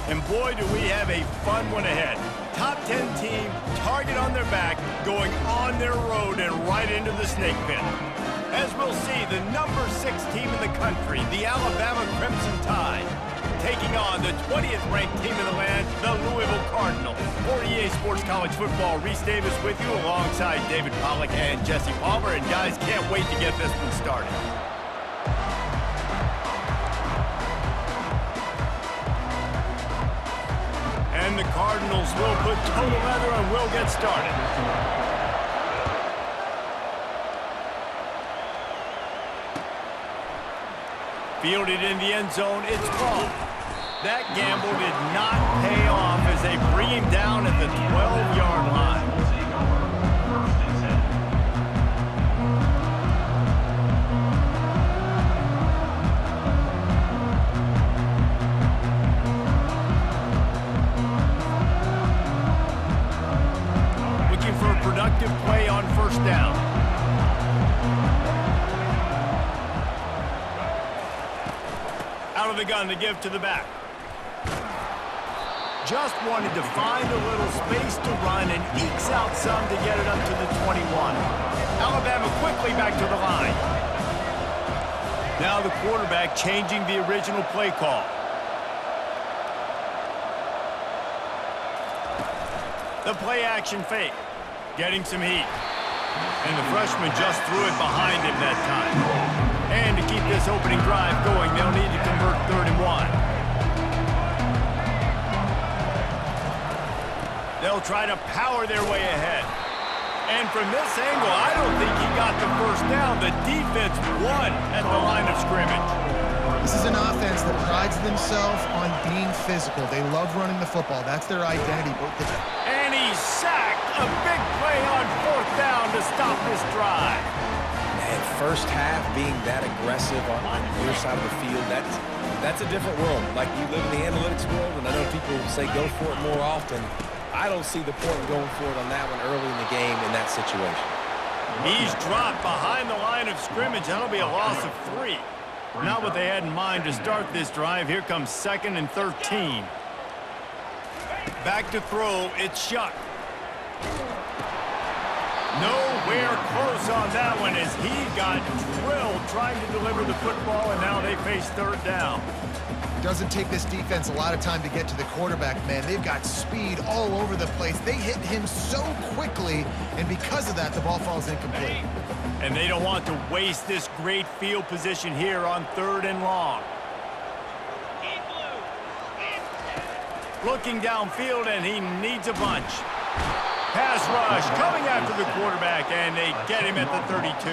And boy, do we have a fun one ahead. Top 10 team, target on their back, going on their road and right into the snake pit. As we'll see, the number 6 team in the country, the Alabama Crimson Tide, taking on the 20th ranked team in the land, the Louisville Cardinals. For EA Sports College Football, Reese Davis with you alongside David Pollack and Jesse Palmer. And guys, can't wait to get this one started. And the Cardinals will put total leather and we'll get started. Fielded in the end zone, it's ball. That gamble did not pay off as they bring him down at the 12-yard line. Looking for a productive play on first down. Out of the gun to give to the back. Just wanted to find a little space to run and ekes out some to get it up to the 21. Alabama quickly back to the line. Now the quarterback changing the original play call. The play action fake. Getting some heat. And the freshman just threw it behind him that time. And to keep this opening drive going, they'll need to convert 3rd and 1. They'll try to power their way ahead. And from this angle, I don't think he got the first down. The defense won at the line of scrimmage. This is an offense that prides themselves on being physical. They love running the football. That's their identity. And he's sacked. A big play on 4th down to stop this drive. And first half being that aggressive on your side of the field, that's a different world. Like, you live in the analytics world, and I know people say go for it more often. I don't see the point in going for it on that one early in the game in that situation. He's dropped behind the line of scrimmage. That'll be a loss of 3. Not what they had in mind to start this drive. Here comes 2nd and 13. Back to throw. It's Shuck. Nowhere close on that one as he got drilled trying to deliver the football, and now they face 3rd down. Doesn't take this defense a lot of time to get to the quarterback, man. They've got speed all over the place. They hit him so quickly, and because of that, the ball falls incomplete. And they don't want to waste this great field position here on 3rd and long. Looking downfield, and he needs a bunch. Pass rush coming after the quarterback, and they get him at the 32.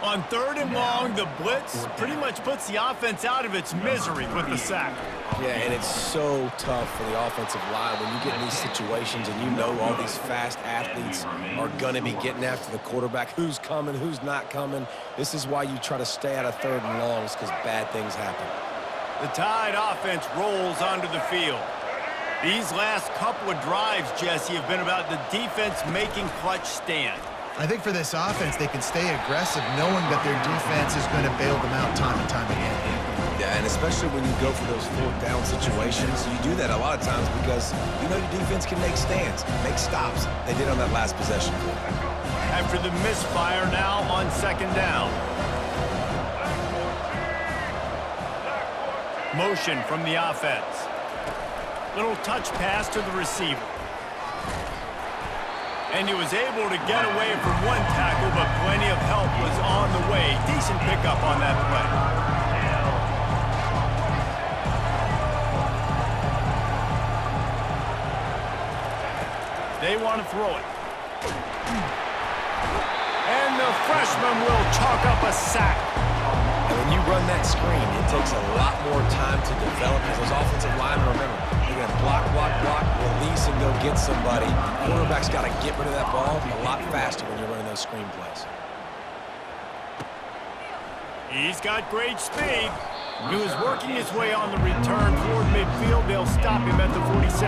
On 3rd and long, the blitz pretty much puts the offense out of its misery with the sack. Yeah, and it's so tough for the offensive line when you get in these situations and you know all these fast athletes are going to be getting after the quarterback. Who's coming, who's not coming. This is why you try to stay out of 3rd and longs, because bad things happen. The Tide offense rolls onto the field. These last couple of drives, Jesse, have been about the defense making clutch stand. I think for this offense, they can stay aggressive knowing that their defense is going to bail them out time and time again. Yeah, and especially when you go for those 4th down situations, you do that a lot of times because you know your defense can make stands, make stops. They did on that last possession. After the misfire now on 2nd down. Motion from the offense. Little touch pass to the receiver. And he was able to get away from one tackle, but plenty of help was on the way. Decent pickup on that play. They want to throw it. And the freshman will chalk up a sack. And when you run that screen, it takes a lot more time to develop because those offensive linemen, remember, they're going to block, release, and go get somebody. Quarterback's got to get rid of that ball a lot faster when you're running those screen plays. He's got great speed. He was working his way on the return toward midfield. They'll stop him at the 46.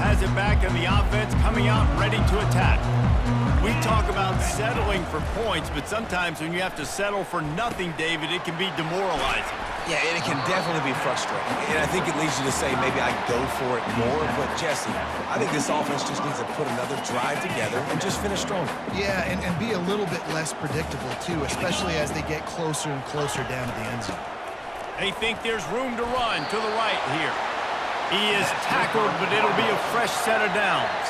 has it back in the offense, coming out ready to attack. We talk about settling for points, but sometimes when you have to settle for nothing, David, it can be demoralizing. Yeah, and it can definitely be frustrating. And I think it leads you to say maybe I go for it more. But, Jesse, I think this offense just needs to put another drive together and just finish stronger. Yeah, and be a little bit less predictable, too, especially as they get closer and closer down to the end zone. They think there's room to run to the right here. He is tackled, but it'll be a fresh set of downs.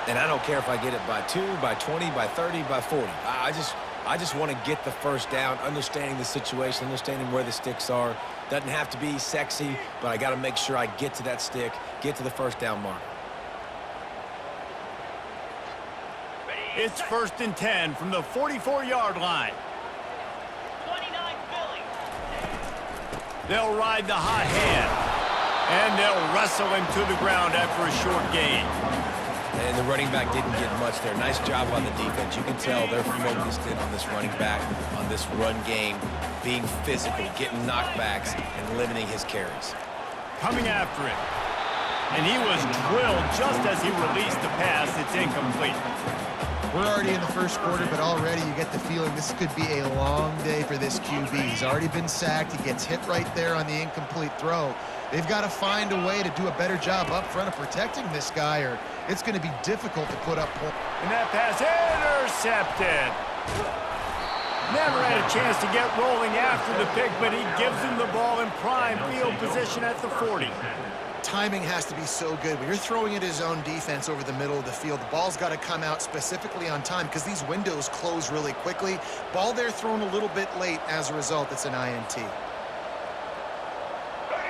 And I don't care if I get it by 2, by 20, by 30, by 40. I just want to get the first down, understanding the situation, understanding where the sticks are. Doesn't have to be sexy, but I got to make sure I get to that stick, get to the first down mark. It's 1st and 10 from the 44-yard line. 29 Philly. They'll ride the hot hand, and they'll wrestle him to the ground after a short gain. And the running back didn't get much there. Nice job on the defense. You can tell they're focused in on this running back, on this run game, being physical, getting knockbacks, and limiting his carries. Coming after him. And he was drilled just as he released the pass. It's incomplete. We're already in the first quarter, but already you get the feeling this could be a long day for this QB. He's already been sacked. He gets hit right there on the incomplete throw. They've got to find a way to do a better job up front of protecting this guy, or it's going to be difficult to put up points. And that pass intercepted. Never had a chance to get rolling after the pick, but he gives him the ball in prime field position at the 40. Timing has to be so good. When you're throwing at his own defense over the middle of the field, the ball's got to come out specifically on time because these windows close really quickly. Ball there thrown a little bit late. As a result, it's an INT.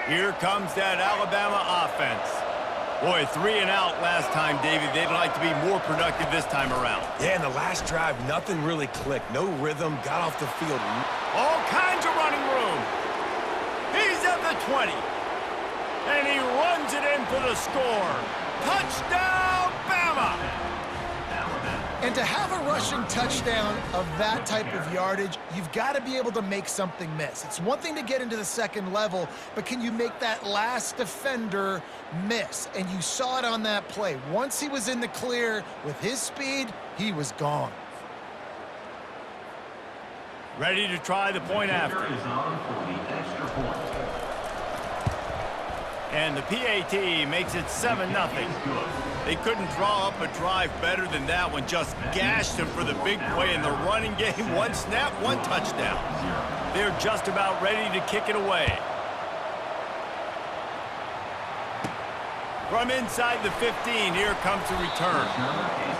Here comes that Alabama offense. Boy, 3 and out last time, David. They'd like to be more productive this time around. Yeah, in the last drive, nothing really clicked. No rhythm, got off the field. All kinds of running room. He's at the 20. And he runs it in for the score. Touchdown, Bama! And to have a rushing touchdown of that type of yardage, you've got to be able to make something miss. It's one thing to get into the second level, but can you make that last defender miss? And you saw it on that play. Once he was in the clear with his speed, he was gone. Ready to try the point after. And the PAT makes it 7-0. They couldn't draw up a drive better than that one. Just gashed him for the big play in the running game. 1 snap, 1 touchdown. They're just about ready to kick it away. From inside the 15, here comes the return.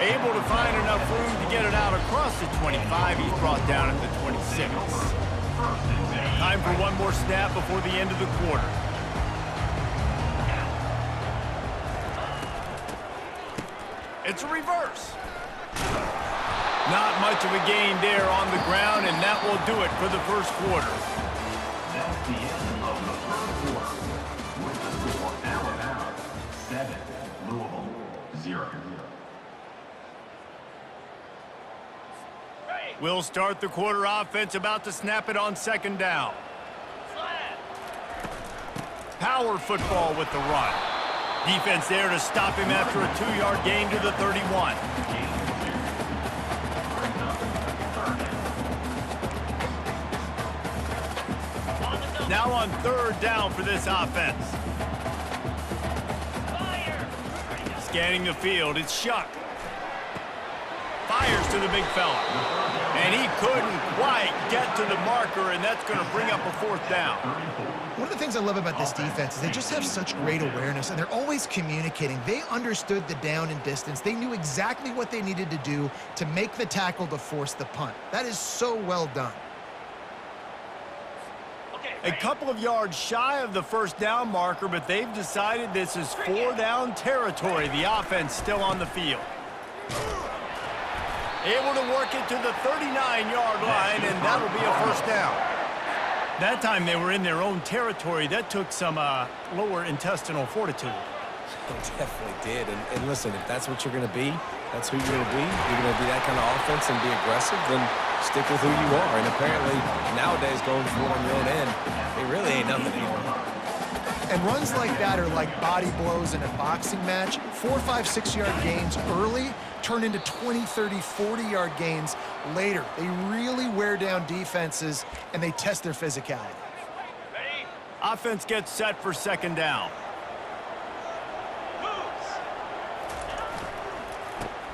Able to find enough room to get it out across the 25. He's brought down at the 26. Time for one more snap before the end of the quarter. It's a reverse. Not much of a gain there on the ground, and that will do it for the first quarter. That's the end of the first quarter. With the score, Alabama 7, Louisville 0. We'll start the quarter offense, about to snap it on 2nd down. Power football with the run. Defense there to stop him after a 2-yard gain to the 31. Now on 3rd down for this offense. Scanning the field, it's Shuck. Fires to the big fella. And he couldn't quite get to the marker, and that's going to bring up a 4th down. One of the things I love about this defense is they just have such great awareness, and they're always communicating. They understood the down and distance. They knew exactly what they needed to do to make the tackle to force the punt. That is so well done. A couple of yards shy of the 1st down marker, but they've decided this is 4-down territory. The offense still on the field. Able to work it to the 39-yard line, and that'll be a 1st down. That time they were in their own territory. That took some lower intestinal fortitude. It definitely did. And listen, if that's what you're going to be, that's who you're going to be. You're going to be that kind of offense and be aggressive, then stick with who you are. And apparently, nowadays, going for it on your own end, it really ain't nothing anymore. And runs like that are like body blows in a boxing match. 4, 5, 6-yard gains early turn into 20, 30, 40-yard gains later. They really wear down defenses, and they test their physicality. Ready? Offense gets set for second down. Moves.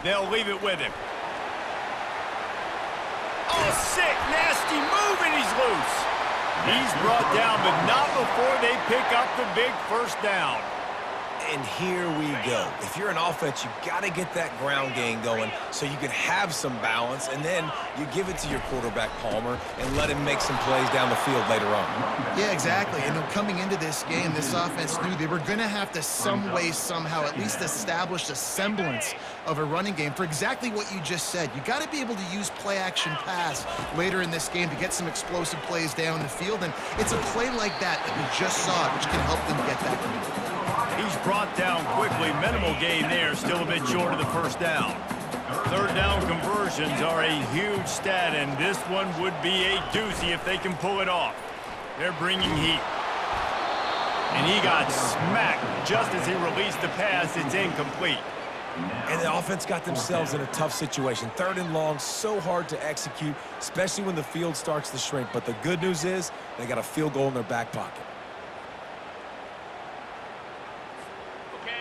They'll leave it with him. Oh, sick, nasty move, and he's loose. He's brought down, but not before they pick up the big first down. And here we go. If you're an offense, you got to get that ground game going so you can have some balance, and then you give it to your quarterback, Palmer, and let him make some plays down the field later on. Yeah, exactly. And coming into this game, this offense knew they were going to have to some way, somehow, at least establish a semblance of a running game for exactly what you just said. You got to be able to use play-action pass later in this game to get some explosive plays down the field, and it's a play like that that we just saw, which can help them get that going. He's brought down quickly. Minimal gain there, still a bit short of the first down. Third down conversions are a huge stat, and this one would be a doozy if they can pull it off. They're bringing heat. And he got smacked just as he released the pass. It's incomplete. And the offense got themselves in a tough situation. Third and long, so hard to execute, especially when the field starts to shrink. But the good news is they got a field goal in their back pocket.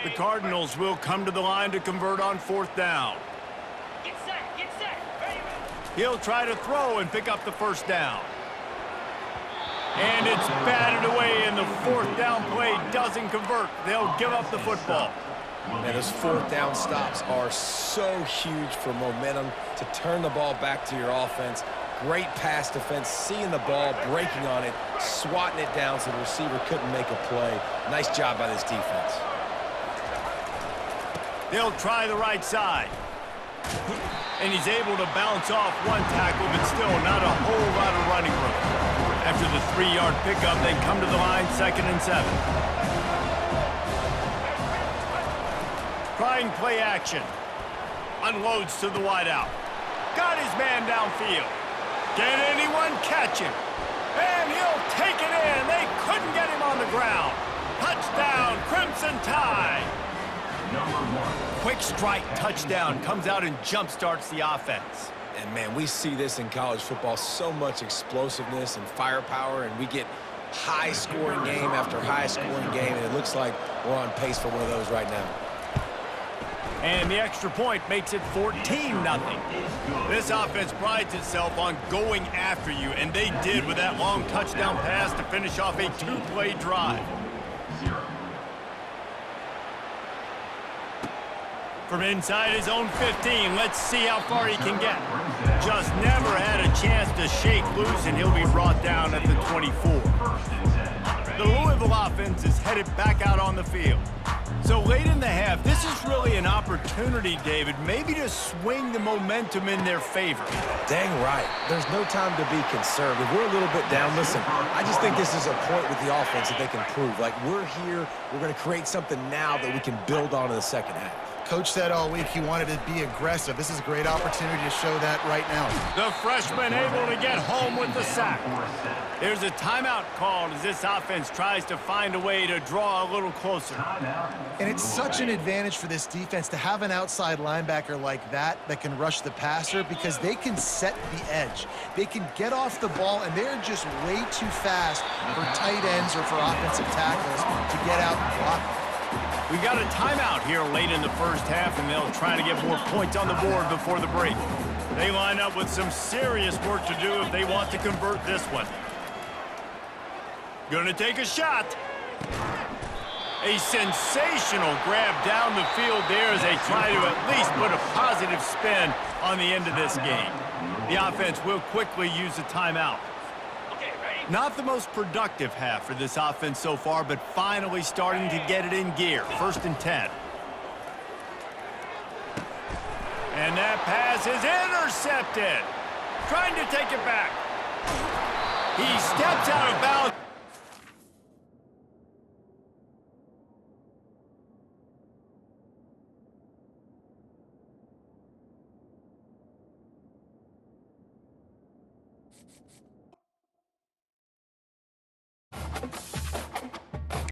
The Cardinals will come to the line to convert on fourth down. Get set. Get set. Ready. He'll try to throw and pick up the first down. And it's batted away, and the fourth down play doesn't convert. They'll give up the football. Man, those fourth down stops are so huge for momentum to turn the ball back to your offense. Great pass defense, seeing the ball, breaking on it, swatting it down so the receiver couldn't make a play. Nice job by this defense. They'll try the right side. And he's able to bounce off one tackle, but still not a whole lot of running room. After the 3-yard pickup, they come to the line, 2nd and 7. Trying play action. Unloads to the wideout. Got his man downfield. Can anyone catch him? And he'll take it in. They couldn't get him on the ground. Touchdown, Crimson Tide. Quick strike touchdown comes out and jump-starts the offense. And, man, we see this in college football, so much explosiveness and firepower, and we get high-scoring game after high-scoring game, and it looks like we're on pace for one of those right now. And the extra point makes it 14-0. This offense prides itself on going after you, and they did with that long touchdown pass to finish off a 2-play drive. From inside his own 15, let's see how far he can get. Just never had a chance to shake loose, and he'll be brought down at the 24. The Louisville offense is headed back out on the field. So late in the half, this is really an opportunity, David, maybe to swing the momentum in their favor. Dang right. There's no time to be conservative. We're a little bit down. Listen, I just think this is a point with the offense that they can prove. Like, we're here, we're going to create something now that we can build on in the second half. Coach said all week he wanted to be aggressive. This is a great opportunity to show that right now. The freshman able to get home with the sack. There's a timeout called as this offense tries to find a way to draw a little closer. And it's such an advantage for this defense to have an outside linebacker like that can rush the passer because they can set the edge. They can get off the ball, and they're just way too fast for tight ends or for offensive tackles to get out and block. We got a timeout here late in the first half, and they'll try to get more points on the board before the break. They line up with some serious work to do if they want to convert this one. Gonna take a shot. A sensational grab down the field there as they try to at least put a positive spin on the end of this game. The offense will quickly use a timeout. Okay, ready? Not the most productive half for this offense so far, but finally starting to get it in gear. 1st and 10. And that pass is intercepted. Trying to take it back. He steps out of bounds.